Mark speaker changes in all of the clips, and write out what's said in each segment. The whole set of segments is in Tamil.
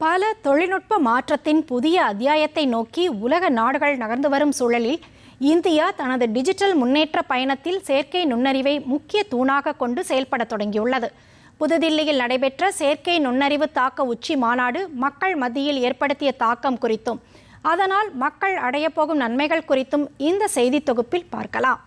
Speaker 1: பல தொழில்நுட்ப மாற்றத்தின் புதிய அத்தியாயத்தை நோக்கி உலக நாடுகள் நகர்ந்து வரும் சூழலில் இந்தியா தனது டிஜிட்டல் முன்னேற்ற பயணத்தில் செயற்கை நுண்ணறிவை முக்கிய தூணாக கொண்டு செயல்பட தொடங்கியுள்ளது. புதுதில்லியில் நடைபெற்ற செயற்கை நுண்ணறிவு தாக்க உச்சி மாநாடு மக்கள் மத்தியில் ஏற்படுத்திய தாக்கம் குறித்தும் அதனால் மக்கள் அடையப்போகும் நன்மைகள் குறித்தும் இந்த செய்தி தொகுப்பில் பார்க்கலாம்.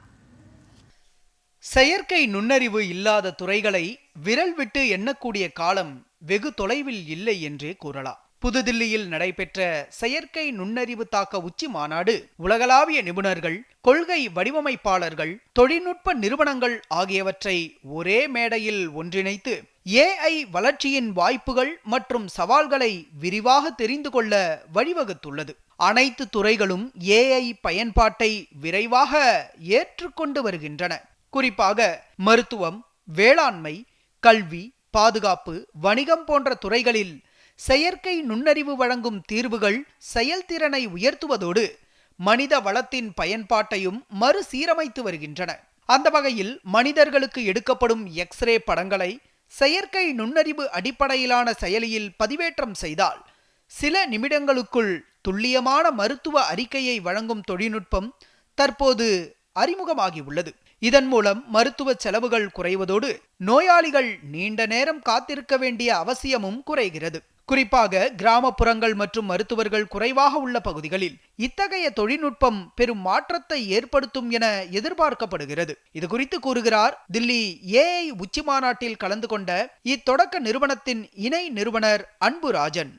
Speaker 2: செயற்கை நுண்ணறிவு இல்லாத துறைகளை விரல் விட்டு எண்ணக்கூடிய காலம் வெகு தொலைவில் இல்லை என்றே கூறலாம். புதுதில்லியில் நடைபெற்ற செயற்கை நுண்ணறிவு தாக்க உச்சி மாநாடு உலகளாவிய நிபுணர்கள், கொள்கை வடிவமைப்பாளர்கள், தொழில்நுட்ப நிறுவனங்கள் ஆகியவற்றை ஒரே மேடையில் ஒன்றிணைத்து AI வளர்ச்சியின் வாய்ப்புகள் மற்றும் சவால்களை விரிவாக தெரிந்து கொள்ள வழிவகுத்துள்ளது. அனைத்து துறைகளும் AI பயன்பாட்டை விரைவாக ஏற்றுக்கொண்டு வருகின்றன. குறிப்பாக மருத்துவம், வேளாண்மை, கல்வி, பாதுகாப்பு, வணிகம் போன்ற துறைகளில் செயற்கை நுண்ணறிவு வழங்கும் தீர்வுகள் செயல்திறனை உயர்த்துவதோடு மனித வளத்தின் பயன்பாட்டையும் மறுசீரமைத்து வருகின்றன. அந்த வகையில் மனிதர்களுக்கு எடுக்கப்படும் எக்ஸ்ரே படங்களை செயற்கை நுண்ணறிவு அடிப்படையிலான செயலியில் பதிவேற்றம் செய்தால் சில நிமிடங்களுக்குள் துல்லியமான மருத்துவ அறிக்கையை வழங்கும் தொழில்நுட்பம் தற்போது அறிமுகமாகியுள்ளது. இதன் மூலம் மருத்துவ செலவுகள் குறைவதோடு நோயாளிகள் நீண்ட நேரம் காத்திருக்க வேண்டிய அவசியமும் குறைகிறது. குறிப்பாக கிராமப்புறங்கள் மற்றும் மருத்துவர்கள் குறைவாக உள்ள பகுதிகளில் இத்தகைய தொழில்நுட்பம் பெரும் மாற்றத்தை ஏற்படுத்தும் என எதிர்பார்க்கப்படுகிறது. இது குறித்து கூறுகிறார் தில்லி AI உச்சி மாநாட்டில் கலந்து கொண்ட இத்தொடக்க நிறுவனத்தின் இணை நிறுவனர் அன்புராஜன்.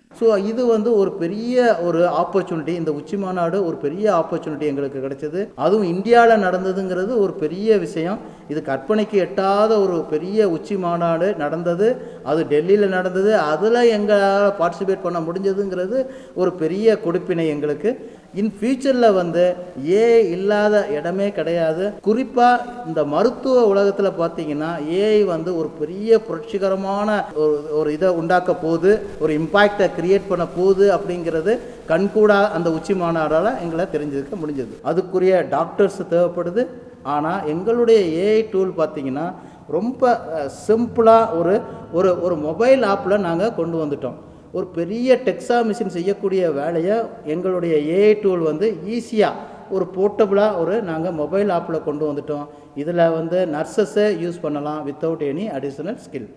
Speaker 3: இது ஒரு பெரிய ஒரு ஆப்பர்ச்சுனிட்டி. இந்த உச்சி மாநாடு ஒரு பெரிய ஆப்பர்ச்சுனிட்டி எங்களுக்கு கிடைச்சது. அதுவும் இந்தியாவில் நடந்ததுங்கிறது ஒரு பெரிய விஷயம். இது கற்பனைக்கு எட்டாத ஒரு பெரிய உச்சி மாநாடு நடந்தது. அது டெல்லியில் நடந்தது. அதில் எங்களால் பார்ட்டிசிபேட் பண்ண முடிஞ்சதுங்கிறது ஒரு பெரிய கொடுப்பினை எங்களுக்கு. இன் ஃபியூச்சரில் AI இல்லாத இடமே கிடையாது. குறிப்பாக இந்த மருத்துவ உலகத்தில் பார்த்தீங்கன்னா AI ஒரு பெரிய புரட்சிகரமான ஒரு இதை உண்டாக்க போகுது, ஒரு இம்பேக்டை கிரியேட் பண்ண போகுது அப்படிங்கிறது கண்கூடா அந்த உச்சி மாநாடால் எங்களை தெரிஞ்சுக்க முடிஞ்சது. அதுக்குரிய டாக்டர்ஸ் தேவைப்படுது. ஆனால் எங்களுடைய AI டூல் பார்த்தீங்கன்னா ரொம்ப சிம்பிளாக ஒரு மொபைல் ஆப்பில் நாங்கள் கொண்டு வந்துட்டோம். ஒரு பெரிய டெக்ஸா மிஷின் செய்யக்கூடிய வேலையை எங்களுடைய AI டூல் ஈஸியாக ஒரு போர்ட்டபுளாக நாங்கள் மொபைல் ஆப்பில் கொண்டு வந்துட்டோம். இதில் நர்சஸை யூஸ் பண்ணலாம் வித்தவுட் எனி அடிஷனல் ஸ்கில்.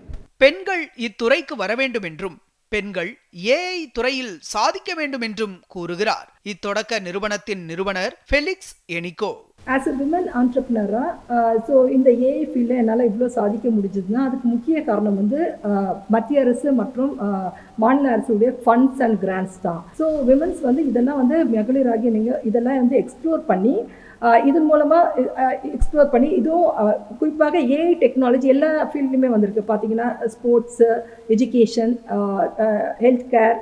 Speaker 2: பெண்கள் இத்துறைக்கு வர வேண்டும் என்றும் பெண்கள் AI துறையில் சாதிக்க வேண்டும் என்றும் கூறுகிறார் இத்தொடக்க நிறுவனத்தின் நிறுவனர் Felix Enico.
Speaker 4: As a women ஆண்டர்ப்ரனராக இந்த AI ஃபீல்டில் என்னால் இவ்வளோ சாதிக்க முடிஞ்சதுன்னா அதுக்கு முக்கிய காரணம் மத்திய அரசு மற்றும் மாநில அரசுடைய ஃபண்ட்ஸ் அண்ட் கிராண்ட்ஸ் தான். ஸோ விமன்ஸ் இதெல்லாம் மகளிராகிய நீங்கள் இதெல்லாம் எக்ஸ்ப்ளோர் பண்ணி இதன் மூலமாக எக்ஸ்ப்ளோர் பண்ணி இதுவும் குறிப்பாக AI டெக்னாலஜி எல்லா ஃபீல்ட்லையுமே வந்திருக்கு. பார்த்தீங்கன்னா ஸ்போர்ட்ஸு, எஜுகேஷன், ஹெல்த் கேர்,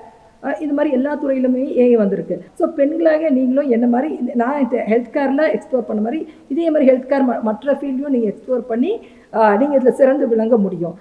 Speaker 4: இது மாதிரி எல்லா துறையிலுமே AI வந்திருக்கு. ஸோ பெண்களாக நீங்களும் என்ன மாதிரி நான் இந்த ஹெல்த் கேரில் எக்ஸ்ப்ளோர் பண்ண மாதிரி இதே மாதிரி ஹெல்த் கேர் மற்ற ஃபீல்டையும் நீங்கள் எக்ஸ்ப்ளோர் பண்ணி நீங்கள் இதில் சிறந்து விளங்க முடியும்.